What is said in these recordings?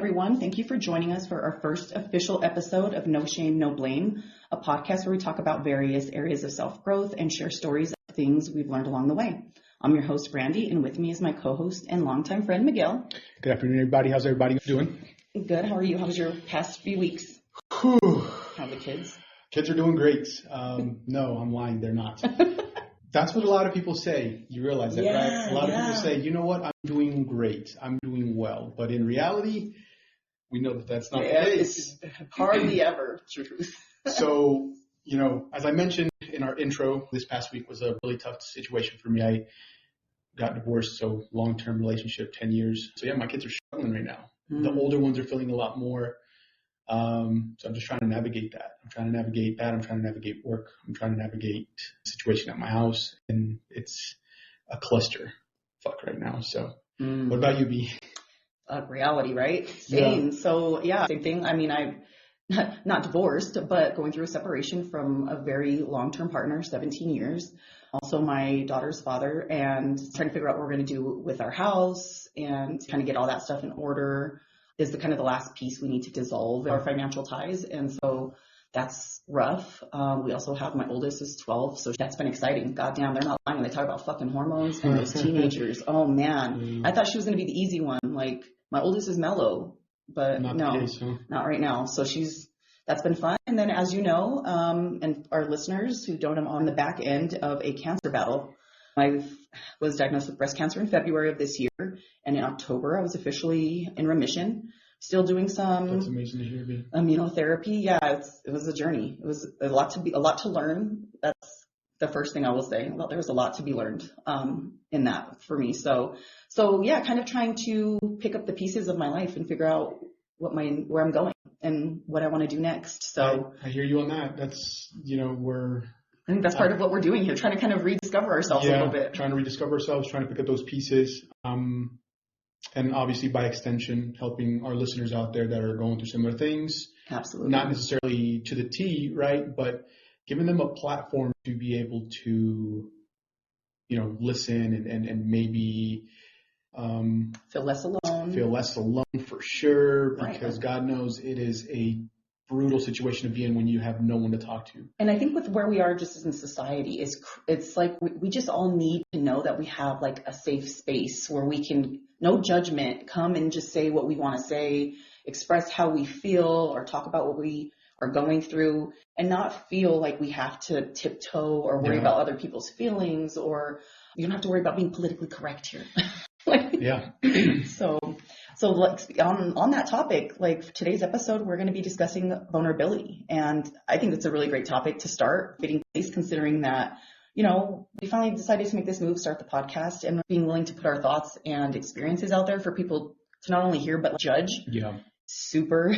everyone. Thank you for joining us for our first official episode of No Shame, No Blame, a podcast where we talk about various areas of self-growth and share stories of things we've learned along the way. I'm your host, Brandi, and with me is my co-host and longtime friend, Miguel. Good afternoon, everybody. How's everybody doing? Good. How are you? How was your past few weeks? Whew. How are the kids? Kids are doing great. No, I'm lying. They're not. That's what a lot of people say. You realize that, right? A lot of people say, you know what? I'm doing great. I'm doing well. But in reality, we know that that's not the case. It's hardly ever true. So, as I mentioned in our intro, this past week was a really tough situation for me. I got divorced, so long-term relationship, 10 years. So yeah, my kids are struggling right now. The older ones are feeling a lot more. So I'm just trying to navigate that. I'm trying to navigate work. I'm trying to navigate the situation at my house. And it's a cluster fuck right now. So what about you, B? Reality, right? Same. Yeah. So yeah, same thing. I mean, I'm not divorced, but going through a separation from a very long-term partner, 17 years. Also my daughter's father, and trying to figure out what we're going to do with our house and kind of get all that stuff in order is the kind of the last piece we need to dissolve our financial ties. And so that's rough. We also have, my oldest is 12, so that's been exciting. Goddamn, they're not lying when they talk about fucking hormones and those teenagers. Oh man, I thought she was going to be the easy one. Like, my oldest is mellow, but not right now. So that's been fun. And then, as you know, and our listeners who don't, I'm on the back end of a cancer battle. I was diagnosed with breast cancer in February of this year, and in October I was officially in remission. Still doing some That's amazing to hear, B. immunotherapy. Yeah, it was a journey. It was a lot to learn. That's the first thing I will say. Well, there was a lot to be learned in that for me. So yeah, kind of trying to pick up the pieces of my life and figure out where I'm going and what I want to do next. So I hear you on that. That's I think that's part of what we're doing here, trying to kind of rediscover ourselves a little bit. Trying to rediscover ourselves, trying to pick up those pieces. And obviously, by extension, helping our listeners out there that are going through similar things. Absolutely. Not necessarily to the T, right? But giving them a platform to be able to, listen and maybe feel less alone. Feel less alone for sure, because God knows it is a brutal situation to be in when you have no one to talk to. And I think with where we are just as in society, it's like we just all need to know that we have like a safe space where we can, no judgment, come and just say what we want to say, express how we feel, or talk about what we are going through, and not feel like we have to tiptoe or worry about other people's feelings, or you don't have to worry about being politically correct here. So like on that topic, like today's episode, we're going to be discussing vulnerability. And I think it's a really great topic to start fitting place, considering that, we finally decided to make this move, start the podcast, and being willing to put our thoughts and experiences out there for people to not only hear, but judge. Yeah. Super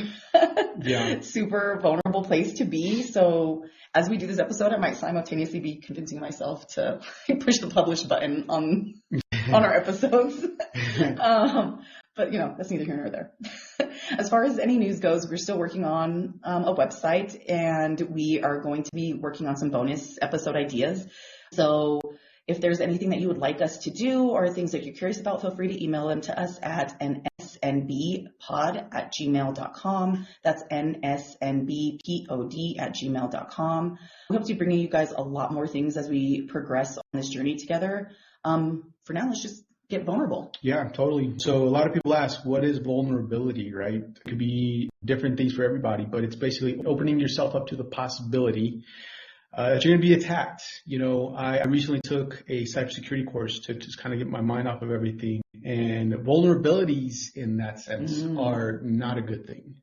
vulnerable place to be. So as we do this episode, I might simultaneously be convincing myself to push the publish button on our episodes. But that's neither here nor there. As far as any news goes, we're still working on a website, and we are going to be working on some bonus episode ideas. So if there's anything that you would like us to do or things that you're curious about, feel free to email them to us at nsnbpod@gmail.com. That's nsnbpod@gmail.com. We hope to be bringing you guys a lot more things as we progress on this journey together. For now, let's just get vulnerable. Yeah, totally. So a lot of people ask, what is vulnerability, right? It could be different things for everybody, but it's basically opening yourself up to the possibility that you're going to be attacked. I recently took a cybersecurity course to just kind of get my mind off of everything. And vulnerabilities in that sense are not a good thing.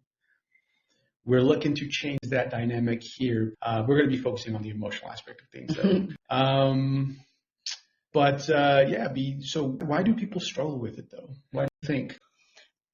We're looking to change that dynamic here. We're going to be focusing on the emotional aspect of things, though. So why do people struggle with it, though? Why do you think?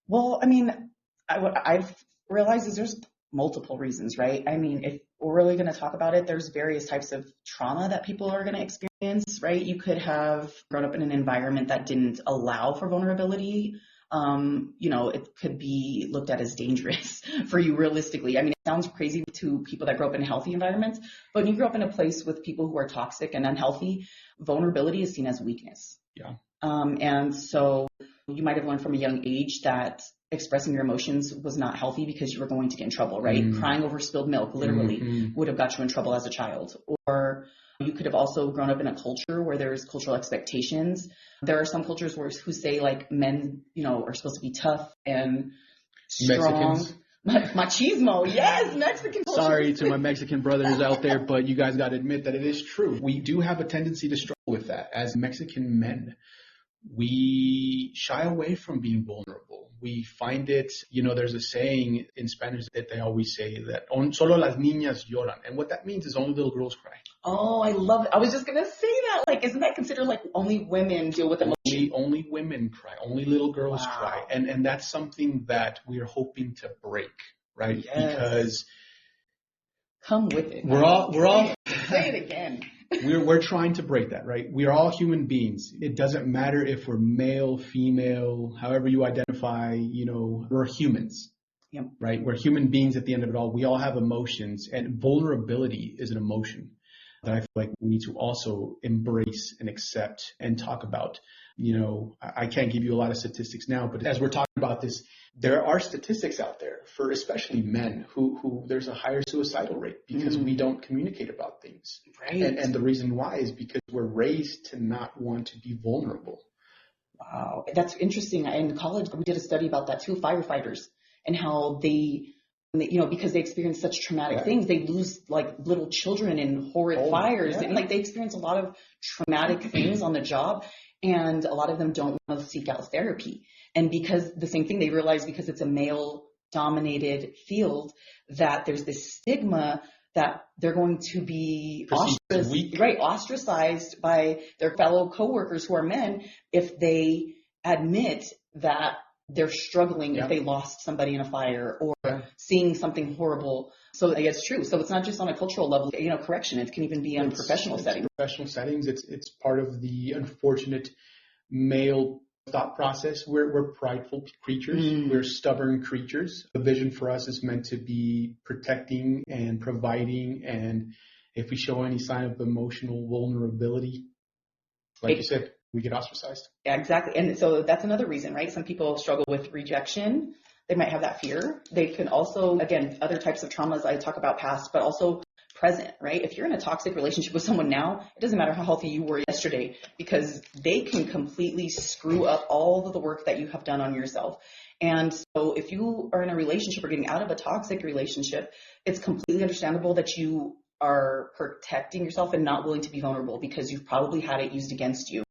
Well, I mean, what I've realized is there's multiple reasons, right? I mean, if we're really going to talk about it, there's various types of trauma that people are going to experience, right? You could have grown up in an environment that didn't allow for vulnerability. It could be looked at as dangerous for you realistically. I mean, it sounds crazy to people that grow up in healthy environments, but when you grow up in a place with people who are toxic and unhealthy, vulnerability is seen as weakness. Yeah. And so You might have learned from a young age that expressing your emotions was not healthy because you were going to get in trouble, right? Crying over spilled milk literally would have got you in trouble as a child. Or you could have also grown up in a culture where there's cultural expectations. There are some cultures who say like men, are supposed to be tough and strong. Mexicans. Machismo, yes, Mexican culture. Sorry to my Mexican brothers out there, but you guys got to admit that it is true. We do have a tendency to struggle with that as Mexican men. We shy away from being vulnerable. We find it, there's a saying in Spanish that they always say that solo las niñas lloran. And what that means is only little girls cry. Oh, I love it. I was just going to say that. Like, isn't that considered like only women deal with emotion? Only women cry. Only little girls cry. And that's something that we're hoping to break, right? Yes. Because come with it. We're all say it again. We're trying to break that, right? We are all human beings. It doesn't matter if we're male, female, however you identify, we're humans. Yep. Right? We're human beings at the end of it all. We all have emotions, and vulnerability is an emotion that I feel like we need to also embrace and accept and talk about. I can't give you a lot of statistics now, but as we're talking about this, there are statistics out there for especially men who there's a higher suicidal rate because we don't communicate about things. Right. And the reason why is because we're raised to not want to be vulnerable. Wow. That's interesting. In college, we did a study about that too, firefighters, and how they because they experience such traumatic things, they lose like little children in horrid fires. And like they experience a lot of traumatic things on the job. And a lot of them don't want to seek out therapy. And because the same thing, they realize because it's a male dominated field that there's this stigma that they're going to be ostracized by their fellow coworkers who are men if they admit that they're struggling if they lost somebody in a fire or seeing something horrible. So it's true. So it's not just on a cultural level, correction. It can even be in professional settings. Professional settings, it's part of the unfortunate male thought process. We're prideful creatures. We're stubborn creatures. The vision for us is meant to be protecting and providing. And if we show any sign of emotional vulnerability, like you said, we get ostracized. Yeah, exactly. And so that's another reason, right? Some people struggle with rejection. They might have that fear. They can also, again, other types of traumas I talk about past, but also present, right? If you're in a toxic relationship with someone now, it doesn't matter how healthy you were yesterday because they can completely screw up all of the work that you have done on yourself. And so if you are in a relationship or getting out of a toxic relationship, it's completely understandable that you are protecting yourself and not willing to be vulnerable because you've probably had it used against you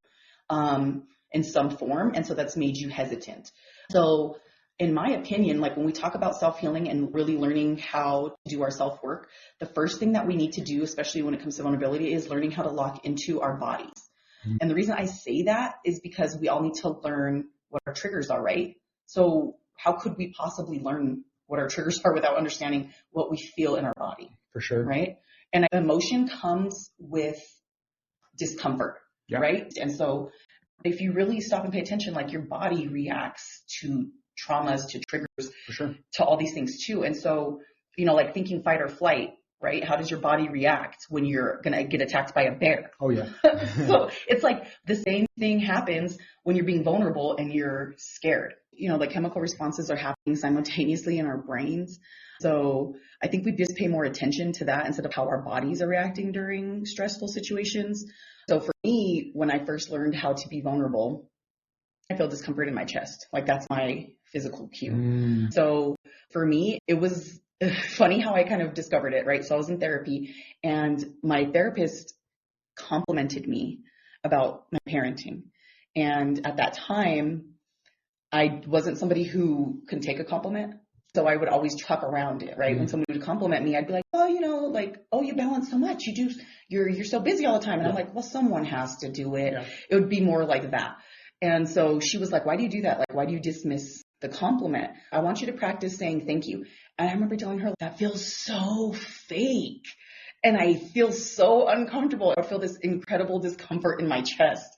in some form. And so that's made you hesitant. So in my opinion, like when we talk about self-healing and really learning how to do our self-work, the first thing that we need to do, especially when it comes to vulnerability, is learning how to lock into our bodies. And the reason I say that is because we all need to learn what our triggers are, right? So how could we possibly learn what our triggers are without understanding what we feel in our body? For sure. Right? And emotion comes with discomfort, right? And so if you really stop and pay attention, like your body reacts to traumas, to triggers, for sure, to all these things too. And so, like thinking fight or flight, right? How does your body react when you're going to get attacked by a bear? Oh, yeah. So it's like the same thing happens when you're being vulnerable and you're scared. The chemical responses are happening simultaneously in our brains. So I think we just pay more attention to that instead of how our bodies are reacting during stressful situations. So for me, when I first learned how to be vulnerable, I feel discomfort in my chest. Like that's my physical cue. So for me, it was funny how I kind of discovered it, right? So I was in therapy and my therapist complimented me about my parenting. And at that time, I wasn't somebody who can take a compliment. So I would always chuck around it, right? When somebody would compliment me, I'd be like, oh, you balance so much. You're so busy all the time. And I'm like, well, someone has to do it. Yeah. It would be more like that. And so she was like, why do you do that? Like, why do you dismiss the compliment? I want you to practice saying thank you. And I remember telling her, that feels so fake. And I feel so uncomfortable. I feel this incredible discomfort in my chest.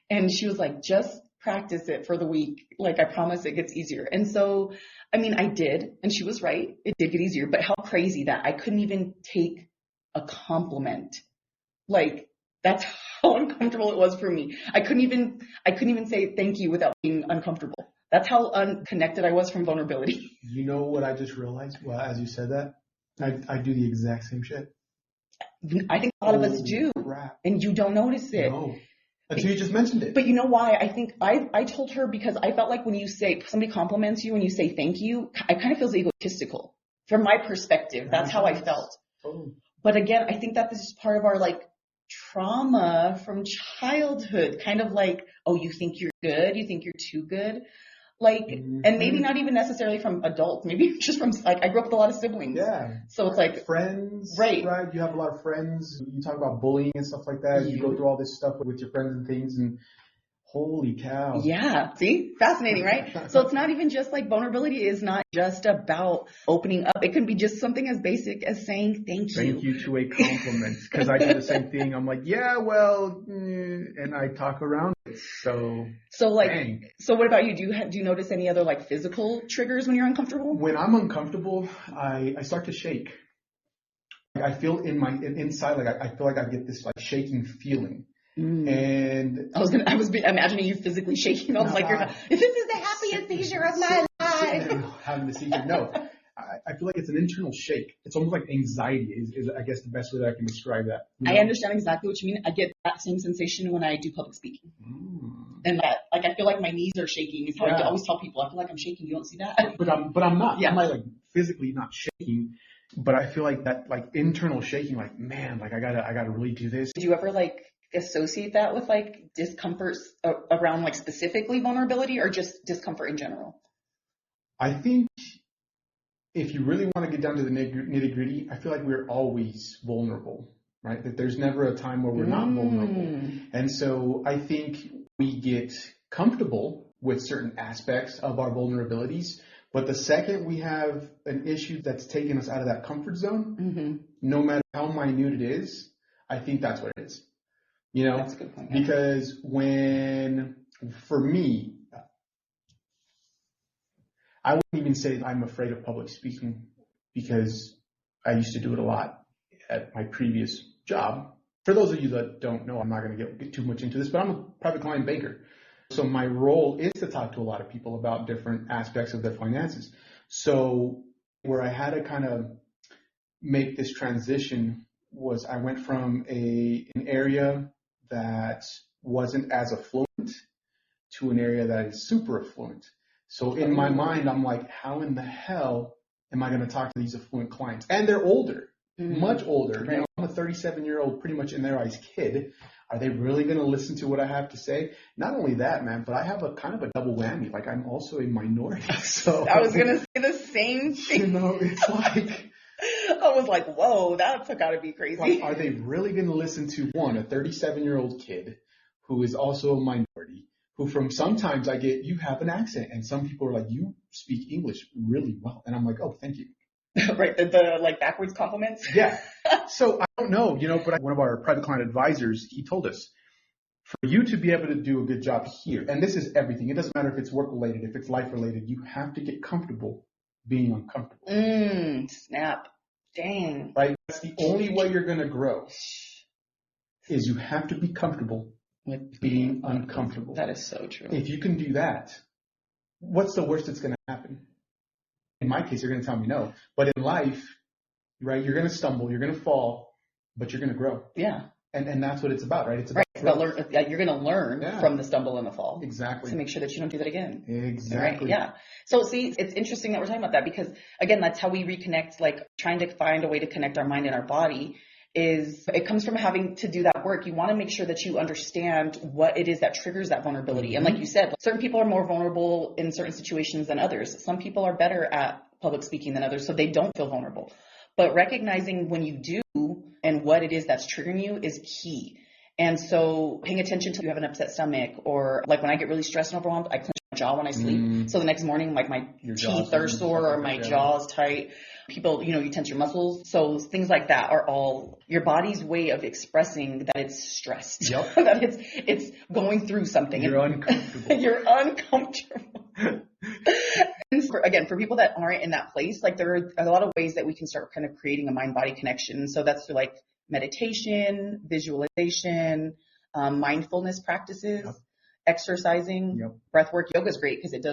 And she was like, just practice it for the week. Like, I promise it gets easier. And so, I did. And she was right. It did get easier. But how crazy that I couldn't even take a compliment. Like, That's how uncomfortable it was for me. I couldn't even say thank you without being uncomfortable. That's how unconnected I was from vulnerability. You know what I just realized? Well, as you said that, I do the exact same shit. I think a lot of us do. Crap. And you don't notice it. No. Until you just mentioned it. But you know why? I think I told her because I felt like when you say, somebody compliments you and you say thank you, it kind of feels egotistical. From my perspective, that's how I felt. Oh. But again, I think that this is part of our like trauma from childhood, kind of like, oh, you think you're good? You think you're too good? Like, and maybe not even necessarily from adults, maybe just from, like, I grew up with a lot of siblings. Yeah. So it's like. Friends. Right. You have a lot of friends. You talk about bullying and stuff like that. You go through all this stuff with your friends and things, and holy cow. Yeah. See? Fascinating, right? So it's not even just like vulnerability is not just about opening up. It can be just something as basic as saying thank you. Thank you to a compliment. Because I do the same thing. I'm like, yeah, well, and I talk around it. So like, dang. So what about you? Do you notice any other like physical triggers when you're uncomfortable? When I'm uncomfortable, I start to shake. I feel inside, like I feel like I get this like shaking feeling. And I was imagining you physically shaking. I was like, this is the happiest seizure of my life. Having the seizure. No, I feel like it's an internal shake. It's almost like anxiety is I guess the best way that I can describe that. You know? I understand exactly what you mean. I get that same sensation when I do public speaking. And that, like, I feel like my knees are shaking. It's how I always tell people, I feel like I'm shaking. You don't see that? But I'm not. Yeah. I'm like physically not shaking. But I feel like that like internal shaking, like, man, like I gotta really do this. Did you ever like associate that with like discomfort around like specifically vulnerability or just discomfort in general? I think if you really want to get down to the nitty gritty, I feel like we're always vulnerable, right? That there's never a time where we're not vulnerable. And so I think we get comfortable with certain aspects of our vulnerabilities. But the second we have an issue that's taking us out of that comfort zone, no matter how minute it is, I think that's what it is. You know, that's a good point. Because for me, I wouldn't even say I'm afraid of public speaking because I used to do it a lot at my previous job. For those of you that don't know, I'm not going to get too much into this, but I'm a private client banker. So my role is to talk to a lot of people about different aspects of their finances. So where I had to kind of make this transition was I went from an area that wasn't as affluent to an area that is super affluent. So in my mind, I'm like, how in the hell am I going to talk to these affluent clients? And they're older, much older. Right. You know, I'm a 37-year-old, pretty much in their eyes, kid. Are they really going to listen to what I have to say? Not only that, man, but I have a kind of a double whammy. Like I'm also a minority. So I was going to say the same thing. You know, it's like I was like, whoa, that's got to be crazy. Like, are they really going to listen to a 37-year-old kid who is also a minority? Who from sometimes I get, you have an accent, and some people are like, you speak English really well, and I'm like, oh, thank you. Right, the like backwards compliments. Yeah. So I don't know, but one of our private client advisors, he told us, for you to be able to do a good job here, and this is everything. It doesn't matter if it's work related, if it's life related. You have to get comfortable being uncomfortable. Snap. Dang. Right. That's the only way you're going to grow. Is you have to be comfortable with being uncomfortable. That is so true. If you can do that, what's the worst that's going to happen? In my case, you're going to tell me no. But in life, right, you're going to stumble, you're going to fall, but you're going to grow. Yeah. And that's what it's about, right? It's about you're going to learn from the stumble and the fall. Exactly. To make sure that you don't do that again. Exactly. Right? Yeah. So see, it's interesting that we're talking about that because, again, that's how we reconnect, like trying to find a way to connect our mind and our body. It comes from having to do that work. You want to make sure that you understand what it is that triggers that vulnerability. And like you said, certain people are more vulnerable in certain situations than others. Some people are better at public speaking than others, so they don't feel vulnerable. But recognizing when you do and what it is that's triggering you is key. And so paying attention to if you have an upset stomach, or like when I get really stressed and overwhelmed, I clench my jaw when I sleep. So the next morning, like my teeth are sore or my jaw is tight. People, you tense your muscles. So things like that are all your body's way of expressing that it's stressed, that it's going through something. You're uncomfortable. You're uncomfortable. And for people that aren't in that place, like there are a lot of ways that we can start kind of creating a mind-body connection. So that's like meditation, visualization, mindfulness practices, Yep. exercising, Yep. breath work. Yoga is great because it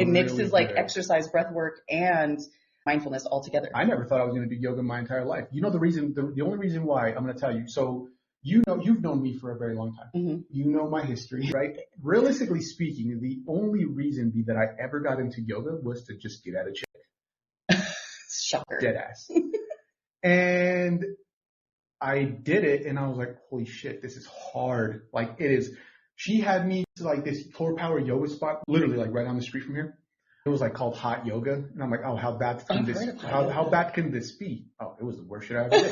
mixes really like good. exercise, breath work, and mindfulness all together. I never thought I was going to do yoga my entire life. You know the only reason why, I'm going to tell you. So you've known me for a very long time. Mm-hmm. You know my history, right? Realistically speaking, the only reason that I ever got into yoga was to just get at a chick. Shocker. Dead ass. And I did it and I was like, holy shit, this is hard. Like it is. She had me to like this core power yoga spot, literally like right down the street from here. It was like called hot yoga. And I'm like, oh, how bad can this be? Oh, it was the worst shit I ever did.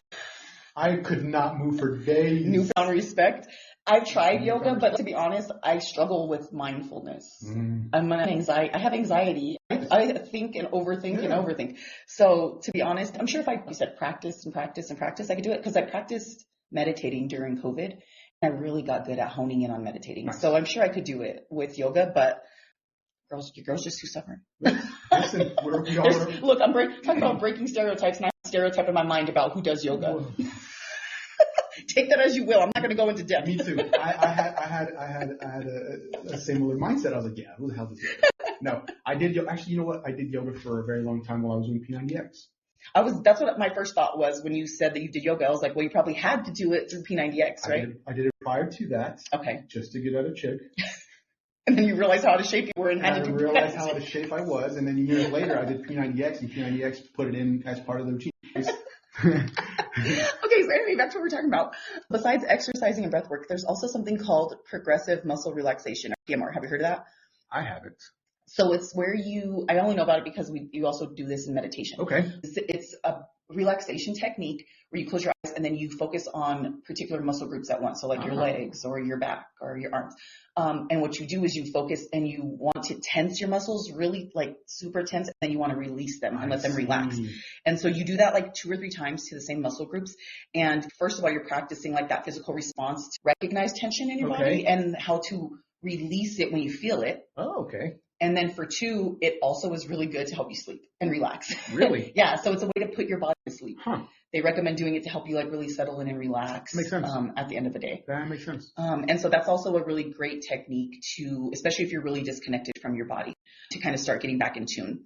I could not move for days. Newfound respect. I've tried yoga, but to be honest, I struggle with mindfulness. I have anxiety. I think and overthink and overthink. So to be honest, I'm sure if you said practice and practice and practice, I could do it because I practiced meditating during COVID. And I really got good at honing in on meditating. Nice. So I'm sure I could do it with yoga, but your girl's just too stubborn. Listen, look, I'm talking about breaking stereotypes, not stereotype in my mind about who does yoga. Take that as you will. I'm not going to go into depth. Me too. I had a similar mindset. I was like, yeah, who the hell does yoga? No, I did. Actually, you know what? I did yoga for a very long time while I was doing P90X. That's what my first thought was when you said that you did yoga. I was like, well, you probably had to do it through P90X, right? I did it prior to that. Okay. Just to get at a chick. And then you realized how out of shape you were and had to do I realized how out of shape I was. And then years later, I did P90X, and P90X put it in as part of the routine. Okay, so anyway, back to what we're talking about. Besides exercising and breath work, there's also something called progressive muscle relaxation, or PMR. Have you heard of that? I haven't. So it's where I only know about it because you also do this in meditation. Okay. It's a relaxation technique where you close your eyes and then you focus on particular muscle groups at once. So like your legs or your back or your arms. And what you do is you focus and you want to tense your muscles really like super tense, and then you want to release them and let them relax. And so you do that like 2 or 3 times to the same muscle groups. And first of all, you're practicing like that physical response to recognize tension in your body and how to release it when you feel it. Oh, okay. And then for 2, it also is really good to help you sleep and relax. Really? Yeah. So it's a way to put your body to sleep. Huh. They recommend doing it to help you like really settle in and relax. Makes sense. At the end of the day. That makes sense. And so that's also a really great technique to, especially if you're really disconnected from your body, to kind of start getting back in tune.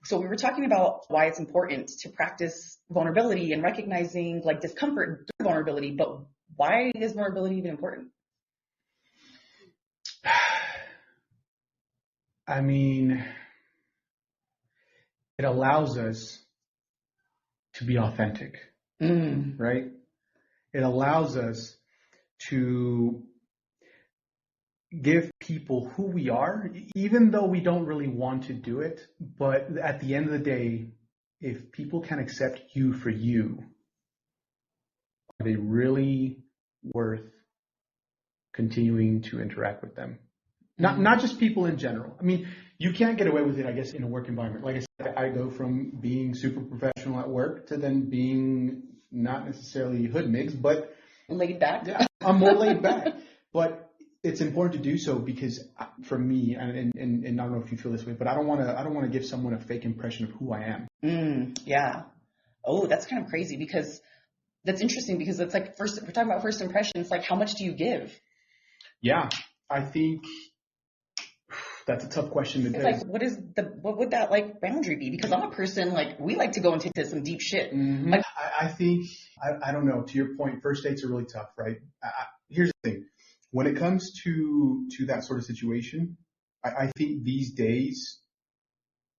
So we were talking about why it's important to practice vulnerability and recognizing like discomfort through vulnerability, but why is vulnerability even important? I mean, it allows us to be authentic, right? It allows us to give people who we are, even though we don't really want to do it. But at the end of the day, if people can accept you for you, are they really worth continuing to interact with them? Not just people in general. I mean, you can't get away with it, I guess, in a work environment. Like I said, I go from being super professional at work to then being not necessarily hood mix, but laid back. Yeah, I'm more laid back. But it's important to do so because for me, and I don't know if you feel this way, but I don't want to give someone a fake impression of who I am. Yeah. Oh, that's kind of crazy because that's interesting because it's like we're talking about first impressions. Like, how much do you give? Yeah, I think that's a tough question to It's like, what would that like boundary be? Because I'm a person like we like to go into some deep shit. Mm-hmm. Like, I think I don't know. To your point, first dates are really tough, right? Here's the thing: when it comes to that sort of situation, I think these days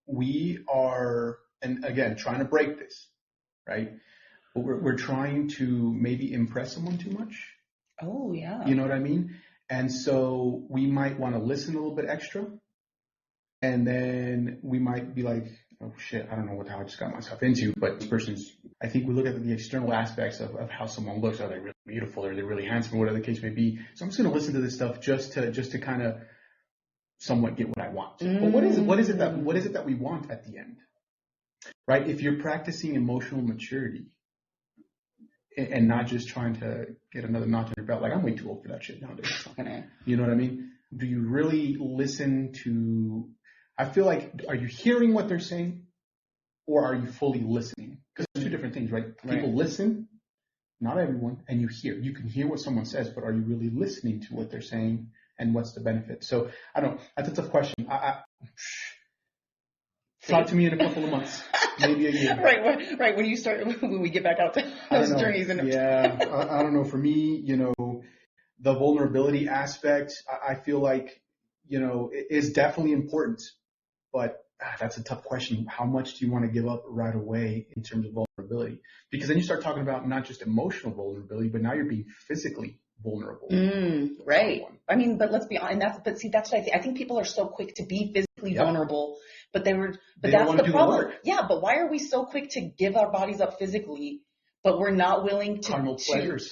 we are, and again, trying to break this, right? But we're trying to maybe impress someone too much. Oh yeah. You know what I mean? And so we might want to listen a little bit extra. And then we might be like, oh shit, I don't know how I just got myself into. But this person's, I think we look at the external aspects of how someone looks. Are they really beautiful? Are they really handsome? Whatever the case may be. So I'm just going to listen to this stuff just to kind of somewhat get what I want. But what is it that we want at the end? Right? If you're practicing emotional maturity, and not just trying to get another notch on your belt. Like, I'm way too old for that shit nowadays. You know what I mean? Do you really listen to, I feel like, are you hearing what they're saying or are you fully listening? Because there's 2 different things, right? People listen not everyone, and you can hear what someone says, but are you really listening to what they're saying and what's the benefit? So I don't, that's a tough question. Talk to me in a couple of months, maybe a year. Right. When we get back out to those journeys. Yeah. I don't know. For me, the vulnerability aspect, I feel like, is definitely important, but that's a tough question. How much do you want to give up right away in terms of vulnerability? Because then you start talking about not just emotional vulnerability, but now you're being physically vulnerable. Right. I mean, but let's be honest. That's what I think. I think people are so quick to be physically vulnerable, but that's the problem. Yeah. But why are we so quick to give our bodies up physically, but we're not willing to carnal pleasures?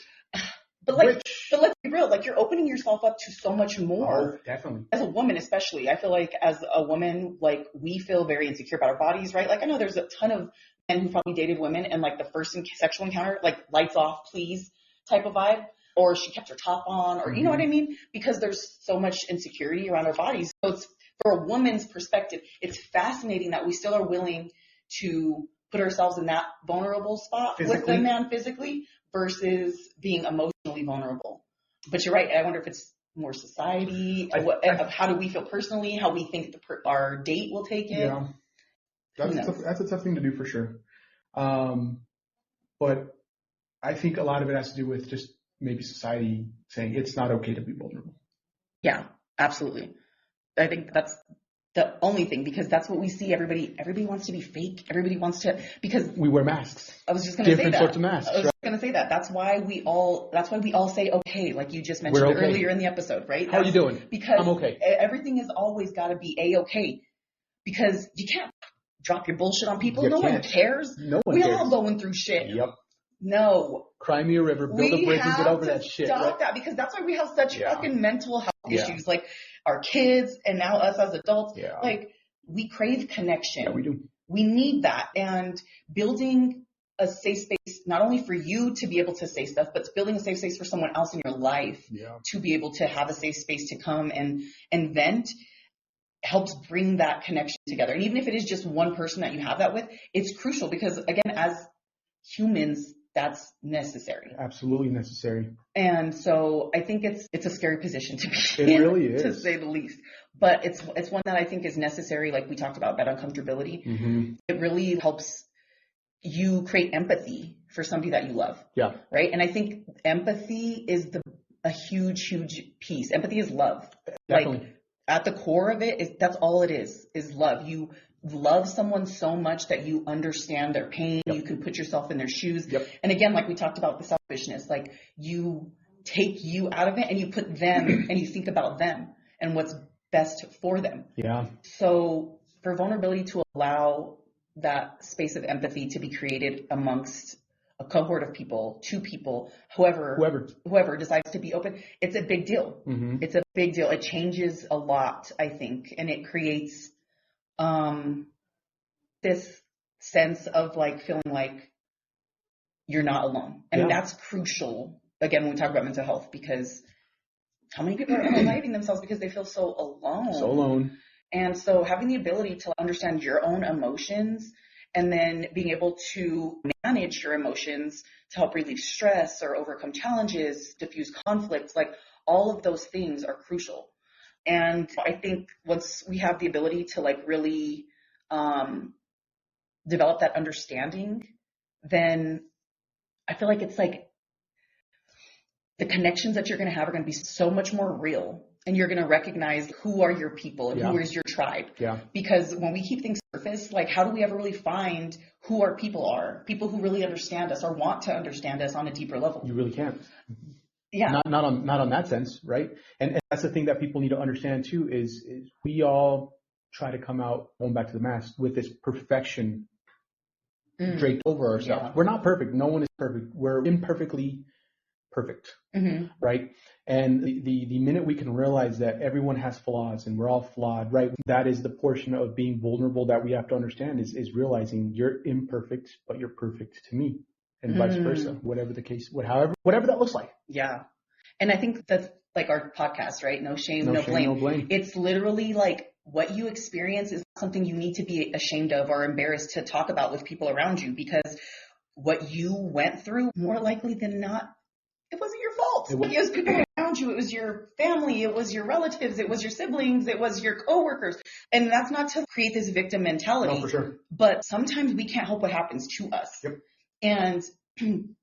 But let's be real. Like, you're opening yourself up to so much more. Oh, definitely. As a woman, especially, I feel like as a woman, like, we feel very insecure about our bodies, right? Like, I know there's a ton of men who probably dated women and like the first sexual encounter, like, lights off, please type of vibe, or she kept her top on, or you know what I mean? Because there's so much insecurity around our bodies. So it's, for a woman's perspective, it's fascinating that we still are willing to put ourselves in that vulnerable spot with the man physically versus being emotionally vulnerable. But you're right. I wonder if it's more society, how do we feel personally, how we think our date will take it. Yeah, that's a tough thing to do for sure. But I think a lot of it has to do with just maybe society saying it's not okay to be vulnerable. Yeah, absolutely. I think that's the only thing, because that's what we see. Everybody wants to be fake. Everybody wants to, because we wear masks. I was just going to say that. Different sorts of masks. I was going to say that. That's why we all say okay, like you just mentioned earlier in the episode, right? How are you doing? Because I'm okay. Everything has always got to be A-okay, because you can't drop your bullshit on people. No one cares. No one cares. We all going through shit. Yep. No. Cry me a river, build a bridge, and get over that shit. Stop that, because that's why we have such fucking mental health issues. Like our kids and now us as adults. Yeah. Like, we crave connection. Yeah, we do. We need that. And building a safe space, not only for you to be able to say stuff, but building a safe space for someone else in your life to be able to have a safe space to come and vent, helps bring that connection together. And even if it is just one person that you have that with, it's crucial, because again, as humans, that's necessary. Absolutely necessary. And so I think it's a scary position to be in. It really is, to say the least. But it's one that I think is necessary. Like we talked about, that uncomfortability. Mm-hmm. It really helps you create empathy for somebody that you love. Yeah. Right. And I think empathy is a huge, huge piece. Empathy is love. Definitely. Like, at the core of it, that's all it is love. You love someone so much that you understand their pain. You can put yourself in their shoes. And again, like we talked about, the selfishness, like you take you out of it and you put them and you think about them and what's best for them. Yeah. So for vulnerability to allow that space of empathy to be created amongst a cohort of people, two people, whoever decides to be open, it's a big deal. Mm-hmm. It's a big deal. It changes a lot, I think, and it creates this sense of like feeling like you're not alone. And that's crucial, again, when we talk about mental health, because how many people are isolating themselves because they feel so alone? So alone. And so having the ability to understand your own emotions and then being able to manage your emotions to help relieve stress or overcome challenges, diffuse conflicts, like all of those things are crucial. And I think once we have the ability to like really develop that understanding, then I feel like it's like the connections that you're going to have are going to be so much more real. And you're going to recognize who are your people and who is your tribe. Yeah. Because when we keep things surface, like how do we ever really find who our people are? People who really understand us or want to understand us on a deeper level. You really can't. Yeah. Not on that sense, right? And that's the thing that people need to understand too is we all try to come out, going back to the mask, with this perfection draped over ourselves. Yeah. We're not perfect. No one is perfect. We're imperfectly perfect, right? And the minute we can realize that everyone has flaws and we're all flawed, right? That is the portion of being vulnerable that we have to understand is realizing you're imperfect, but you're perfect to me, and vice versa, whatever the case, whatever that looks like. Yeah. And I think that's like our podcast, right? No shame, no blame. It's literally like what you experience is something you need to be ashamed of or embarrassed to talk about with people around you, because what you went through, more likely than not, it wasn't your fault. It was people around you. It was your family. It was your relatives. It was your siblings. It was your coworkers. And that's not to create this victim mentality. No, for sure. But sometimes we can't help what happens to us. Yep. And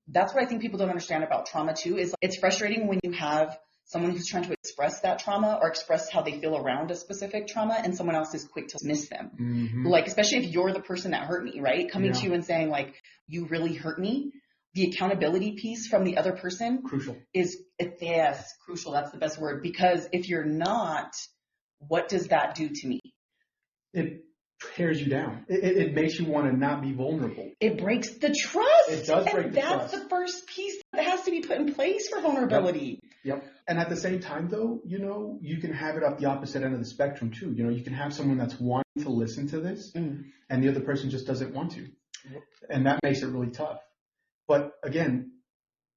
that's what I think people don't understand about trauma too, is it's frustrating when you have someone who's trying to express that trauma or express how they feel around a specific trauma and someone else is quick to dismiss them. Mm-hmm. Like, especially if you're the person that hurt me, right? Coming to you and saying like, you really hurt me. The accountability piece from the other person crucial. Yes, crucial. That's the best word. Because if you're not, what does that do to me? It tears you down. It makes you want to not be vulnerable. It breaks the trust. It does break the trust. That's the first piece that has to be put in place for vulnerability. Yep. And at the same time, though, you can have it at the opposite end of the spectrum too. You can have someone that's wanting to listen to this and the other person just doesn't want to. And that makes it really tough. But again,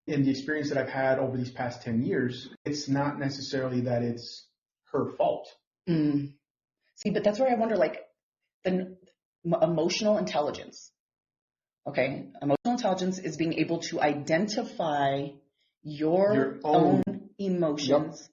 in the experience that I've had over these past 10 years, it's not necessarily that it's her fault. See, but that's where I wonder, like, the emotional intelligence. Okay. Emotional intelligence is being able to identify your own emotions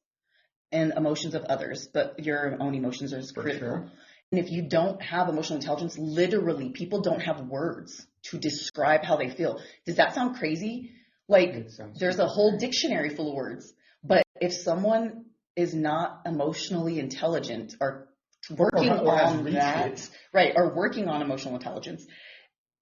and emotions of others, but your own emotions are critical. Sure. And if you don't have emotional intelligence, literally people don't have words to describe how they feel. Does that sound crazy? Like there's a whole dictionary full of words, but if someone is not emotionally intelligent or working on that, right, or working on emotional intelligence,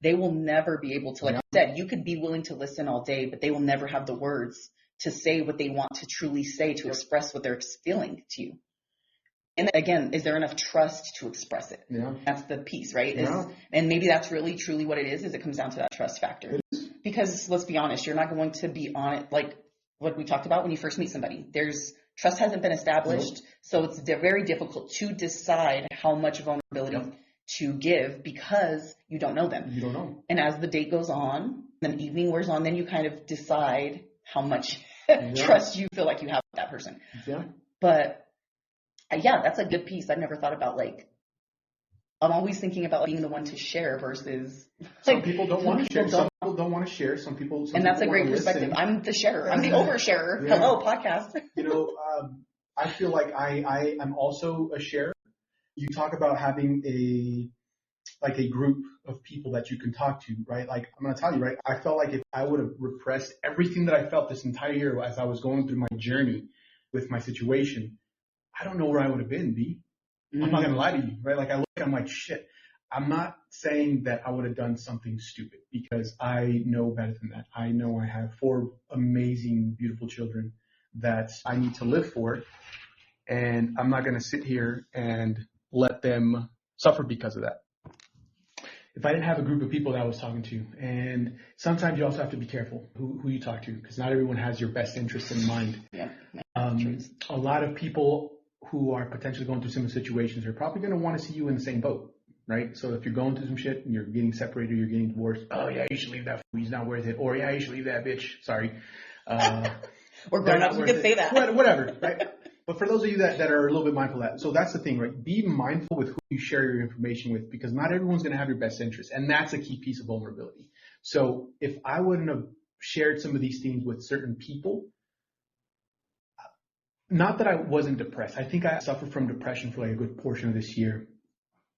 they will never be able to, like you said, you could be willing to listen all day, but they will never have the words to say what they want to truly say, to express what they're feeling to you. And again, is there enough trust to express it? Yeah. That's the piece, right? And maybe that's really, truly what it is it comes down to that trust factor. Because let's be honest, you're not going to be on it like what we talked about when you first meet somebody. Trust hasn't been established, so it's very difficult to decide how much vulnerability to give because you don't know them. You don't know. And as the date goes on, then evening wears on, then you kind of decide how much trust you feel like you have with that person. Yeah. But that's a good piece. I've never thought about, like, I'm always thinking about being the one to share versus some people don't want to share. Some people don't want to share. Some people that's a great perspective. Listen. I'm the sharer. I'm the oversharer. Yeah. Hello, podcast. I feel like I am also a sharer. You talk about having a group of people that you can talk to, right? Like, I'm going to tell you, right? I felt like if I would have repressed everything that I felt this entire year as I was going through my journey with my situation, I don't know where I would have been, B. I'm not going to lie to you, right? Like, I'm like, shit. I'm not saying that I would have done something stupid because I know better than that. I know I have 4 amazing, beautiful children that I need to live for. And I'm not going to sit here and let them suffer because of that. If I didn't have a group of people that I was talking to, and sometimes you also have to be careful who you talk to because not everyone has your best interest in mind. Yeah. A lot of people who are potentially going through similar situations are probably going to want to see you in the same boat, right? So if you're going through some shit and you're getting separated, you're getting divorced, oh yeah, you should leave that fool, he's not worth it. Or yeah, you should leave that bitch, sorry. Or grown ups, you could say that. Whatever, right? But for those of you that are a little bit mindful of that, so that's the thing, right? Be mindful with who you share your information with because not everyone's going to have your best interest. And that's a key piece of vulnerability. So if I wouldn't have shared some of these things with certain people, not that I wasn't depressed. I think I suffered from depression for like a good portion of this year.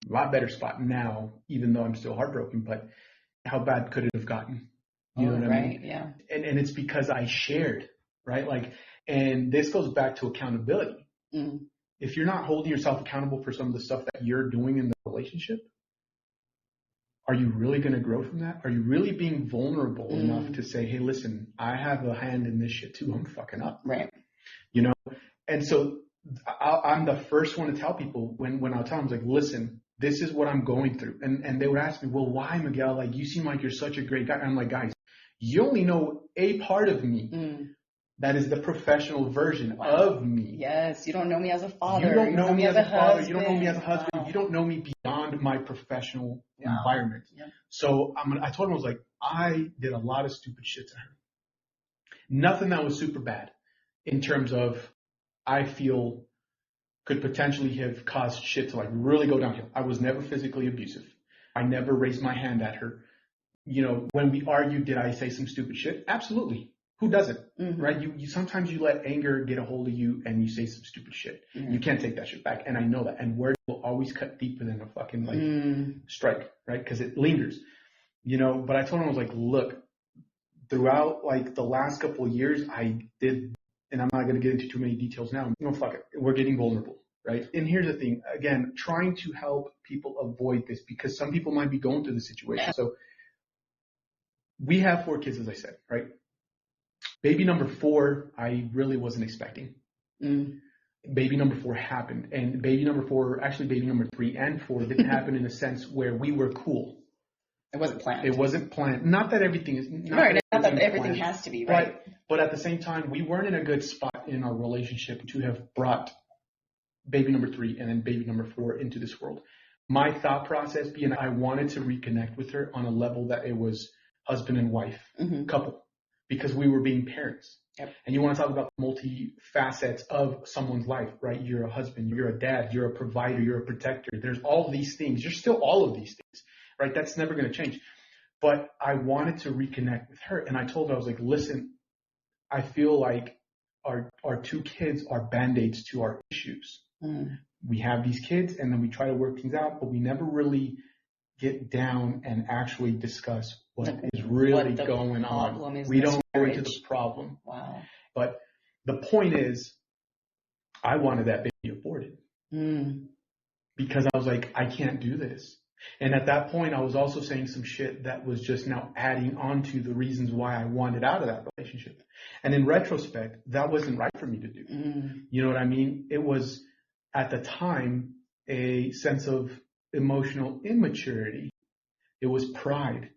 A lot better spot now, even though I'm still heartbroken, but how bad could it have gotten? You know what I mean? Yeah. And it's because I shared, right? Like, and this goes back to accountability. If you're not holding yourself accountable for some of the stuff that you're doing in the relationship, are you really going to grow from that? Are you really being vulnerable enough to say, hey, listen, I have a hand in this shit too. I'm fucking up. Right. And so I'm the first one to tell people when I'll tell them, like, listen, this is what I'm going through. And they would ask me, well, why, Miguel? Like, you seem like you're such a great guy. I'm like, guys, you only know a part of me. That is the professional version of me. Yes. You don't know me as a father. You don't know me as a father. You don't know me as a husband. Wow. You don't know me beyond my professional environment. Yeah. So I told him, I was like, I did a lot of stupid shit to her. Nothing that was super bad in terms of I feel could potentially have caused shit to like really go downhill. I was never physically abusive. I never raised my hand at her. when we argued, did I say some stupid shit? Absolutely. Who doesn't? Mm-hmm. Right? You sometimes you let anger get a hold of you and you say some stupid shit. Mm-hmm. You can't take that shit back. And I know that. And words will always cut deeper than a fucking strike, right? Because it lingers. But I told him, I was like, look, throughout like the last couple of years, I did, and I'm not going to get into too many details now. Fuck it. We're getting vulnerable, right? And here's the thing, again, trying to help people avoid this because some people might be going through the situation. So we have 4 kids, as I said, right? Baby number 4, I really wasn't expecting. Baby number 4 happened, and baby number 3 and 4 didn't happen in a sense where we were cool. It wasn't planned. It wasn't planned. Not that everything is. Not that everything has to be, right? But at the same time, we weren't in a good spot in our relationship to have brought baby number 3 and then baby number 4 into this world. My thought process being I wanted to reconnect with her on a level that it was husband and wife couple because we were being parents. Yep. And you want to talk about multi-facets of someone's life, right? You're a husband, you're a dad, you're a provider, you're a protector. There's all these things. You're still all of these things, right? That's never going to change. But I wanted to reconnect with her. And I told her, I was like, listen, I feel like our 2 kids are Band-Aids to our issues. We have these kids and then we try to work things out, but we never really get down and actually discuss what is really going on. We don't go into the problem. Wow. But the point is, I wanted that baby aborted because I was like, I can't do this. And at that point, I was also saying some shit that was just now adding on to the reasons why I wanted out of that relationship. And in retrospect, that wasn't right for me to do. You know what I mean? It was, at the time, a sense of emotional immaturity. It was pride.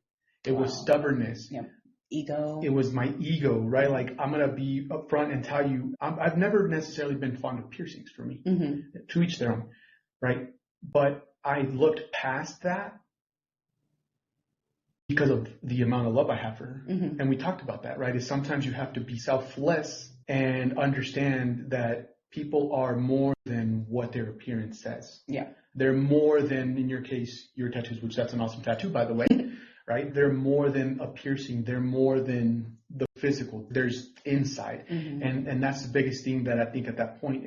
It was stubbornness. Yep. Ego. It was my ego, right? Like, I'm going to be upfront and tell you, I've never necessarily been fond of piercings for me. To each their own, right? But I looked past that because of the amount of love I have for her. And we talked about that, right? Is sometimes you have to be selfless and understand that people are more than what their appearance says. Yeah. They're more than, in your case, your tattoos, which that's an awesome tattoo, by the way, right? They're more than a piercing. They're more than the physical. There's inside. And that's the biggest thing that I think at that point,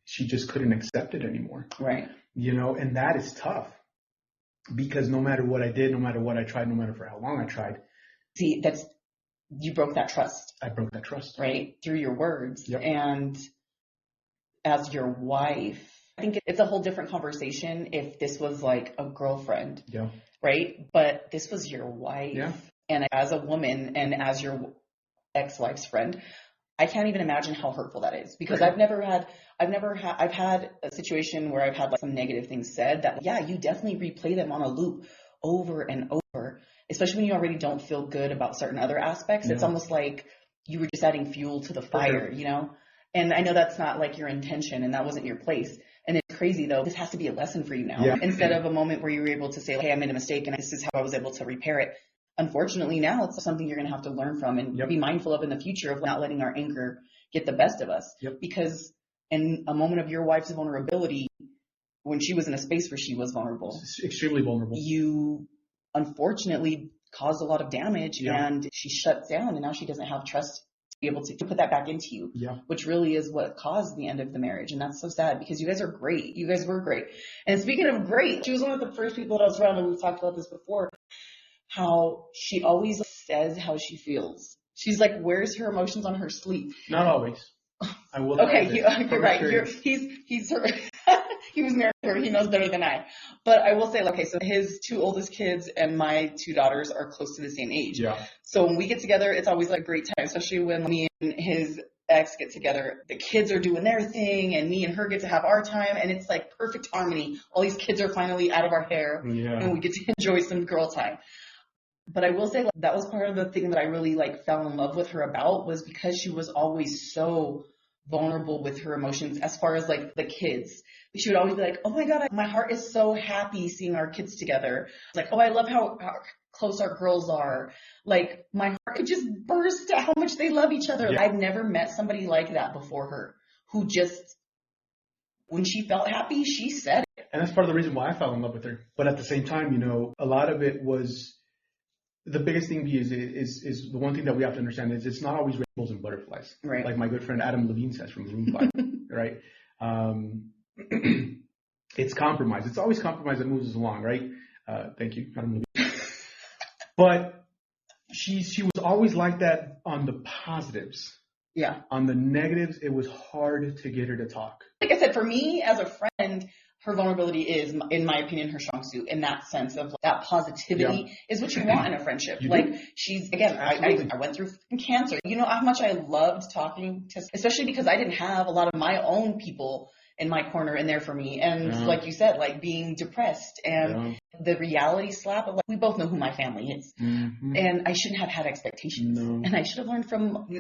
she just couldn't accept it anymore. Right. And that is tough because no matter what I did, no matter what I tried, no matter for how long I tried. See, you broke that trust. I broke that trust. Right. Through your words. Yep. And as your wife, I think it's a whole different conversation if this was like a girlfriend. Yeah. Right. But this was your wife. Yeah. And as a woman and as your ex-wife's friend, I can't even imagine how hurtful that is because I've had a situation where I've had like some negative things said that, yeah, you definitely replay them on a loop over and over, especially when you already don't feel good about certain other aspects. Yeah. It's almost like you were just adding fuel to the fire, and I know that's not like your intention and that wasn't your place. And it's crazy though, this has to be a lesson for you now instead of a moment where you were able to say, hey, I made a mistake and this is how I was able to repair it. Unfortunately, now it's something you're going to have to learn from and be mindful of in the future of not letting our anger get the best of us. Because in a moment of your wife's vulnerability, when she was in a space where she was vulnerable, extremely vulnerable, you unfortunately caused a lot of damage and she shuts down and now she doesn't have trust to be able to put that back into you, which really is what caused the end of the marriage. And that's so sad because you guys are great. You guys were great. And speaking of great, she was one of the first people that I was around, and we've talked about this before, how she always says how she feels. She's like, wears her emotions on her sleeve. Not always. I will. Okay, you're right. He's her. He was married to her. He knows better than I. But I will say, okay, so his 2 oldest kids and my 2 daughters are close to the same age. Yeah. So when we get together, it's always like a great time, especially when me and his ex get together. The kids are doing their thing and me and her get to have our time, and it's like perfect harmony. All these kids are finally out of our hair and we get to enjoy some girl time. But I will say that was part of the thing that I really fell in love with her about, was because she was always so vulnerable with her emotions as far as the kids. She would always be like, oh my God, my heart is so happy seeing our kids together. Like, oh, I love how close our girls are. Like, my heart could just burst at how much they love each other. Yeah. I've never met somebody like that before her, who just, when she felt happy, she said it. And that's part of the reason why I fell in love with her. But at the same time, a lot of it was the biggest thing is the one thing that we have to understand is it's not always rainbows and butterflies. Right. Like my good friend Adam Levine says from Maroon 5, right? It's compromise. It's always compromise that moves us along, right? Thank you, Adam Levine. But she was always like that on the positives. Yeah. On the negatives, it was hard to get her to talk. Like I said, for me as a friend, her vulnerability is, in my opinion, her strong suit, in that sense of that positivity is what you want in a friendship. You like do. she's, again, I went through cancer. You know how much I loved talking to, especially because I didn't have a lot of my own people in my corner in there for me. And like you said, like being depressed and the reality slap of like, we both know who my family is. And I shouldn't have had expectations. And I should have learned